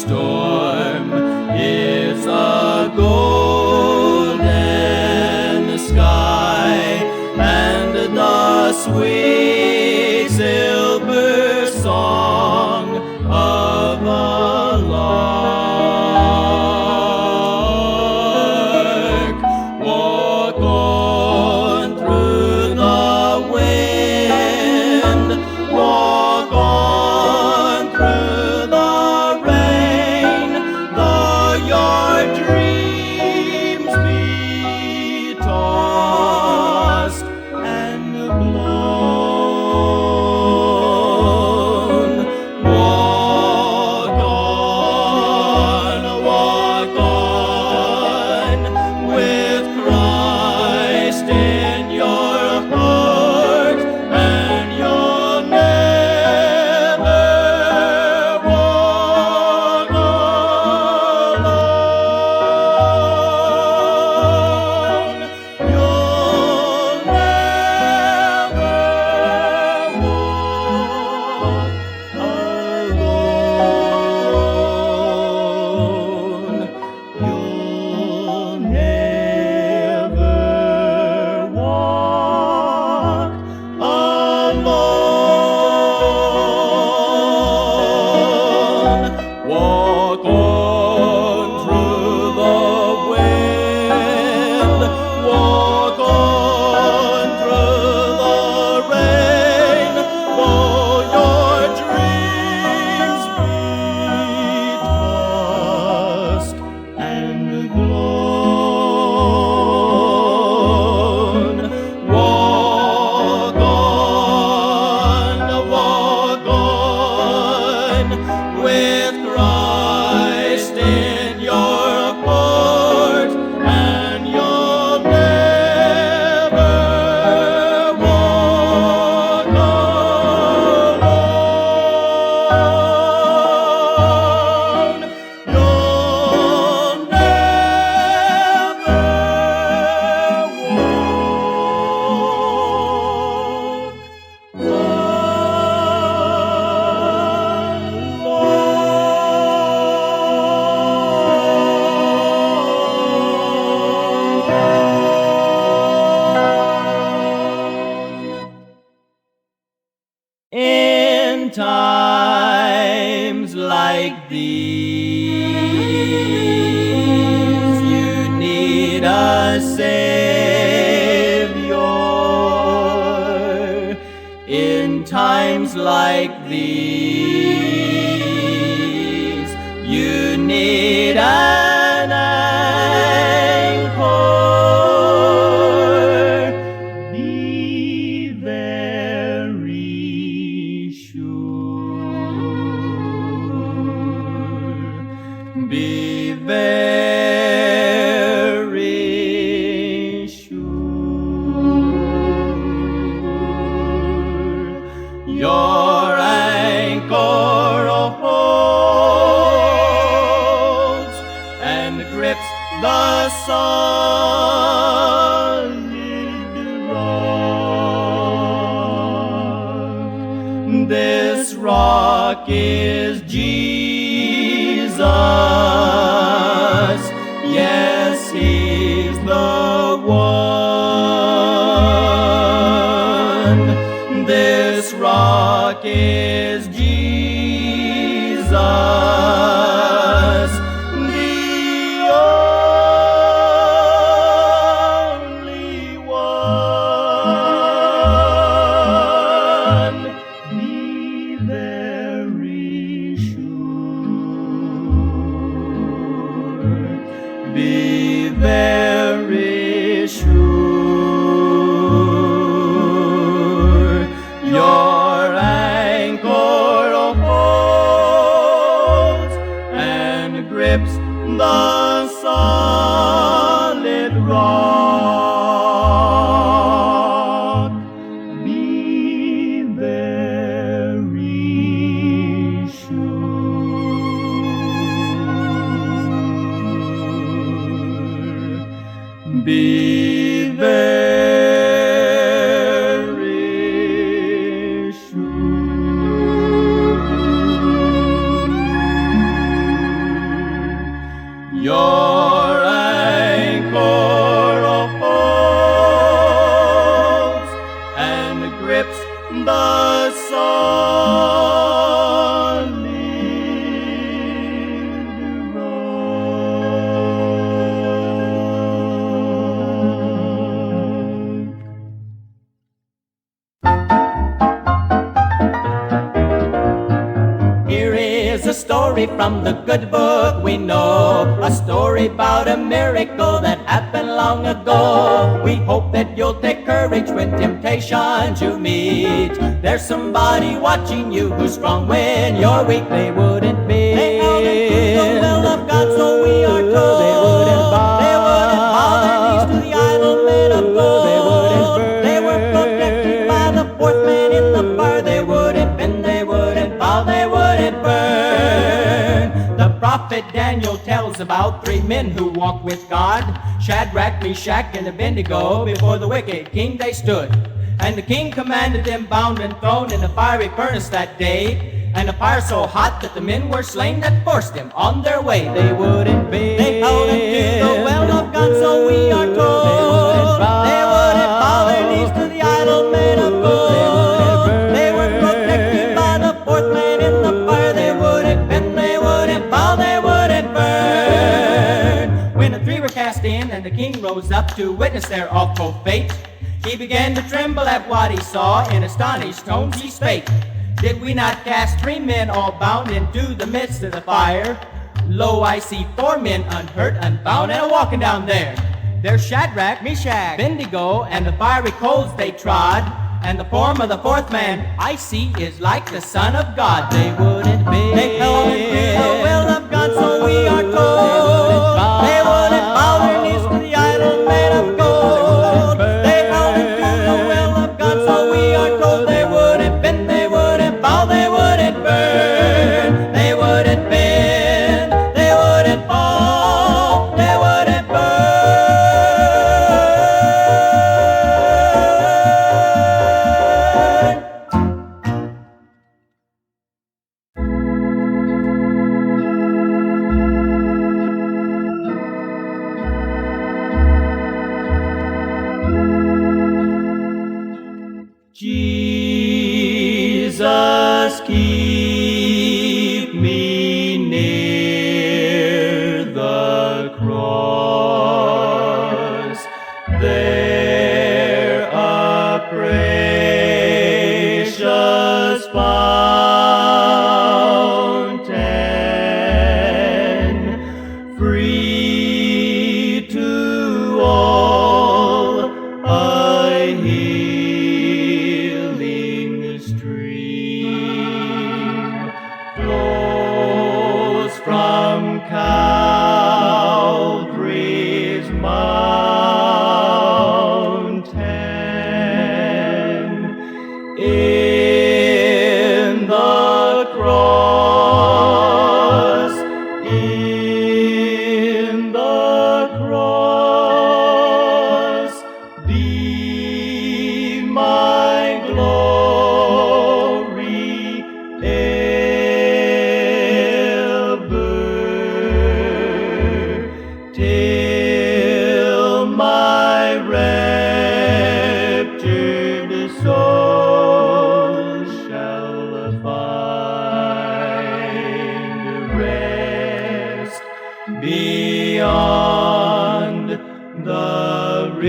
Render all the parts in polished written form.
storm is a golden sky and the sweet silver song of a lark. Walk on through the wind, walk on through the rain, though your dreams be tossed and blown. Walk on with Christ in your heart, and you'll never walk alone. You'll never walk alone. You'll never walk alone. Walk on through the wind, walk on through the rain, though your dreams be tossed and blown. Walk on with Christ in your heart, and you'll never walk alone. You'll never walk in times like these, you need a Savior. In times like these, you need an anchor. Be very sure. Be very sure. Your anchor holds and grips the solid rock. This rock is Jesus. Yes, He's the one. This rock is Jesus, the only one. Be very sure. Be very sure. Your anchor holds and grips the solid rock. Be very sure. Be very sure. is a story from the good book we know, a story about a miracle that happened long ago. We hope that you'll take courage when temptations you meet. There's somebody watching you who's strong when you're weak. They wouldn't be. They held into the will of God, so we are told. They wouldn't bow. They wouldn't bow their knees to the idol made of gold. They wouldn't burn. They were protected by the fourth man in the fire. They wouldn't bend. They wouldn't bow. They wouldn't burn. The prophet Daniel tells about three men who walked with God, Shadrach, Meshach, and Abednego. Before the wicked king they stood, and the king commanded them bound and thrown in a fiery furnace that day. And a fire so hot that the men were slain that forced them on their way. They wouldn't bend. They held into the well of God, so we are told. They wouldn't bow their knees to the idol made of gold. They were protected by the fourth man in the fire. They wouldn't bend. They wouldn't bow. They wouldn't burn. When the three were cast in and the king rose up to witness their awful fate, he began to tremble at what he saw. In astonished tones he spake, did we not cast three men all bound into the midst of the fire? Lo, I see four men unhurt, unbound, and a-walking down there. There's Shadrach, Meshach, Abednego, and the fiery coals they trod. And the form of the fourth man I see is like the Son of God. They wouldn't be. They held into the will of God, so we are told. They wouldn't bow their knees to the idol made of gold. They held into the will of God, so we are told. They wouldn't bend. They wouldn't bow. They wouldn't burn. They wouldn't bend. They wouldn't bow. They wouldn't burn. Jesus, keep me near the cross. There a precious fountain, free to all, a healing stream flows from Calvary's mountain. In the cross, in the cross, be my glory ever, till my raptured soul shall find rest beyond the river.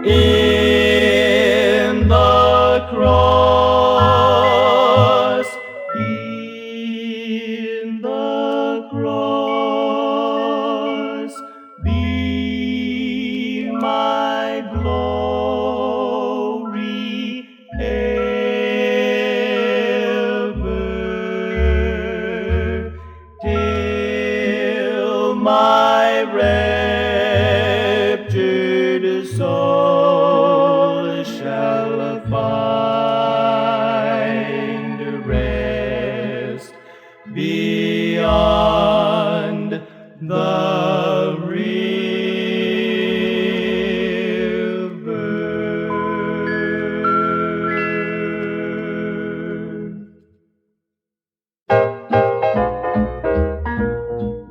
In the cross, in the cross, be my glory ever, till my raptured soul shall find rest beyond the river.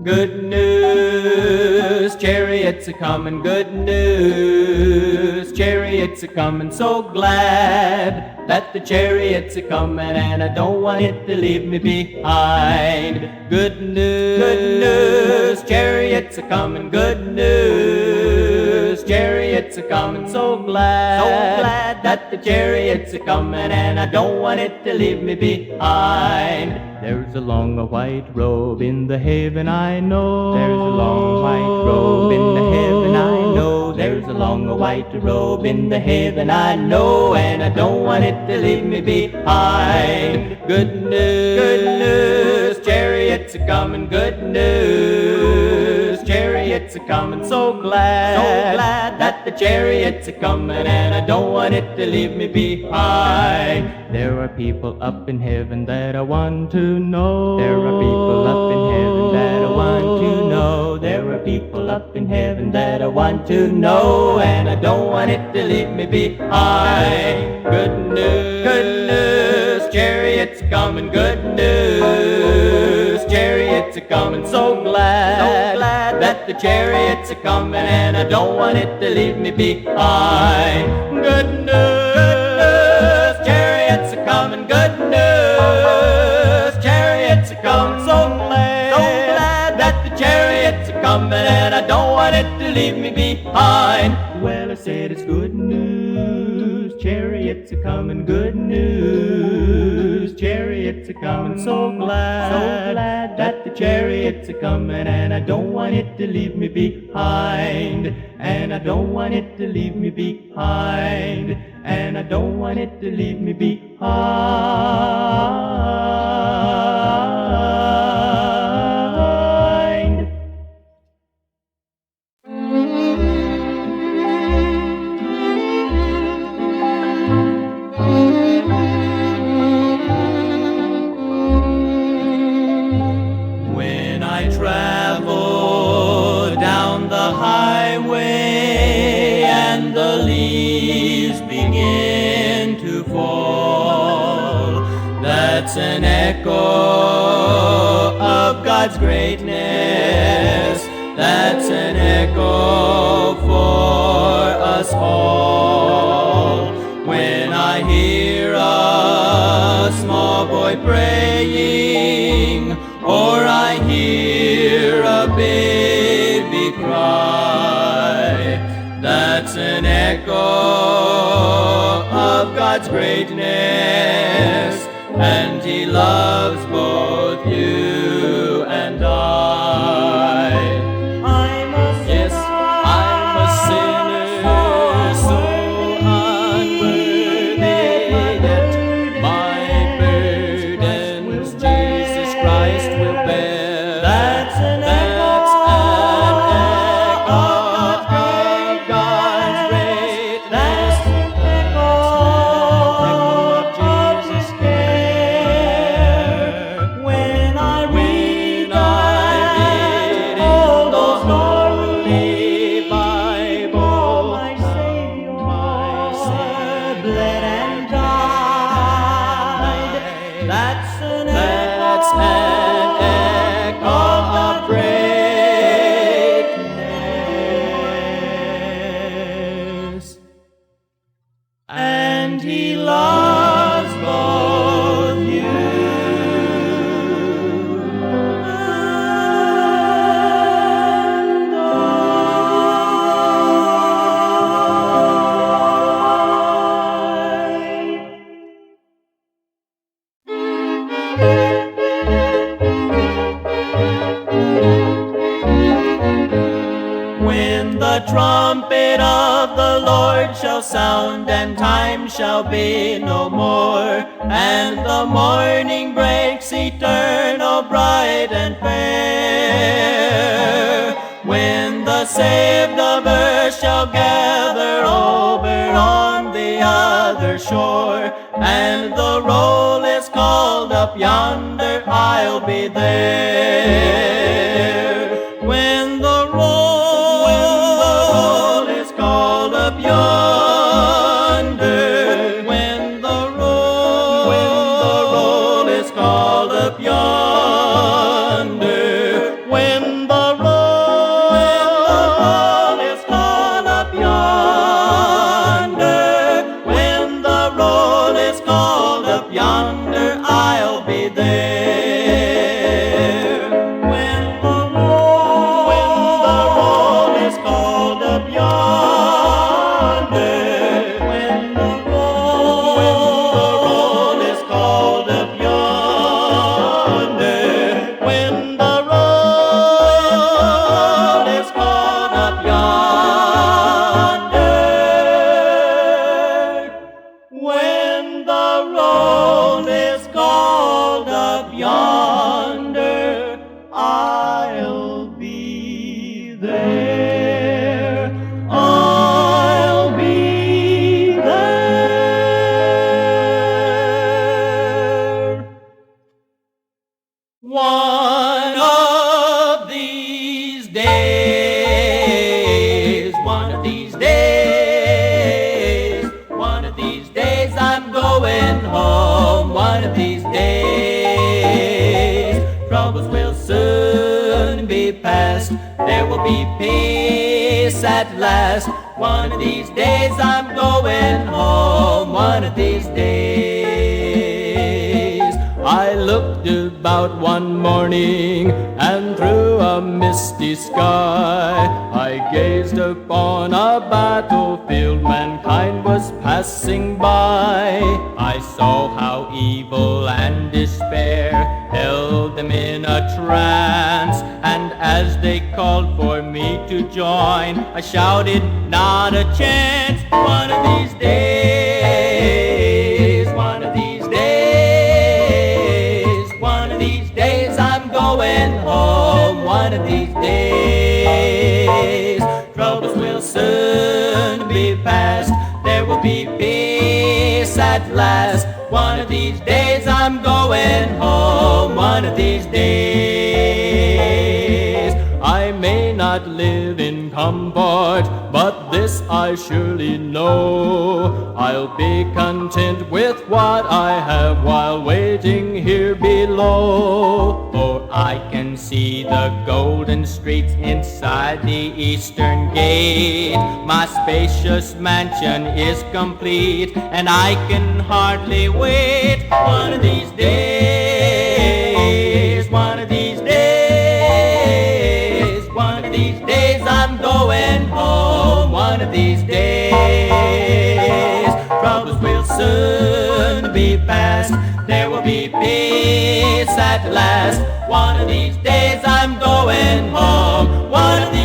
Good news, chariots a-comin', good news, chariots a-comin', so glad that the chariots a-comin', and I don't want it to leave me behind. Good news, chariots a-comin', good news, chariots chariot's a-comin', so glad that the chariot's a-comin', and I don't want it to leave me behind. There's a long white robe in the heaven I know. There's a long white robe in the heaven I know. There's a long white robe in the heaven I know, and I don't want it to leave me behind. Good news, chariots are coming, good news, chariots are coming, so glad that the chariots are coming, and I don't want it to leave me behind. There are people up in heaven that I want to know. There are people up in heaven that I want to know. There are people up in heaven that I want to know, and I don't want it to leave me behind. Good news, chariots are coming, good news, chariots are coming, so glad that the chariots are coming, and I don't want it to leave me behind. Good news, chariots are coming, good news, chariots are coming, so glad that the chariots are coming, and I don't want it to leave me behind. Well, I said it's good news, chariots are coming, good news, chariots are coming, so glad that the chariots are coming, and I don't want it to leave me behind, and I don't want it to leave me behind, and I don't want it to leave me behind. When I travel down the highway and the leaves begin to fall, that's an echo of God's greatness. That's an echo for us all. When I hear a small boy praying, or I hear a baby cry, that's an echo of God's greatness, and He loves both you and I. Yes, I'm a sinner, so unworthy, yet my burdens Jesus Christ will bear. That's an echo of God's greatness. That's an echo of Jesus' care. When I read in those Holy Bible, my Savior bled and died. That's an echo of greatness, and He loves both you and I. When the trumpet of the Lord shall sound, and time shall be no more, and the morning breaks eternal, bright and fair. When the saved of earth shall gather over on the other shore, and the roll is called up yonder, I'll be there. When the roll is called up yonder, when the roll is called up yonder, when the roll is called up yonder, when the roll is called up yonder, I'll be there. past. There will be peace at last. One of these days I'm going home. One of these days. I looked about one morning, and through a misty sky I gazed upon a battlefield mankind was passing by. I saw how evil and despair held them in a trance, and as they called for me to join, I shouted, not a chance. One of these days, one of these days, one of these days I'm going home. One of these days, troubles will soon be past. There will be peace at last. One of these days I'm going home. One of these days. I may not live in comfort, but this I surely know, I'll be content with what I have while waiting here below. For I can see the golden streets inside the eastern gate. My spacious mansion is complete, and I can hardly wait. One of these days, one of these days, one of these days I'm going home. One of these days, troubles will soon be past. There will be peace at last. One of these days I'm going home. One of these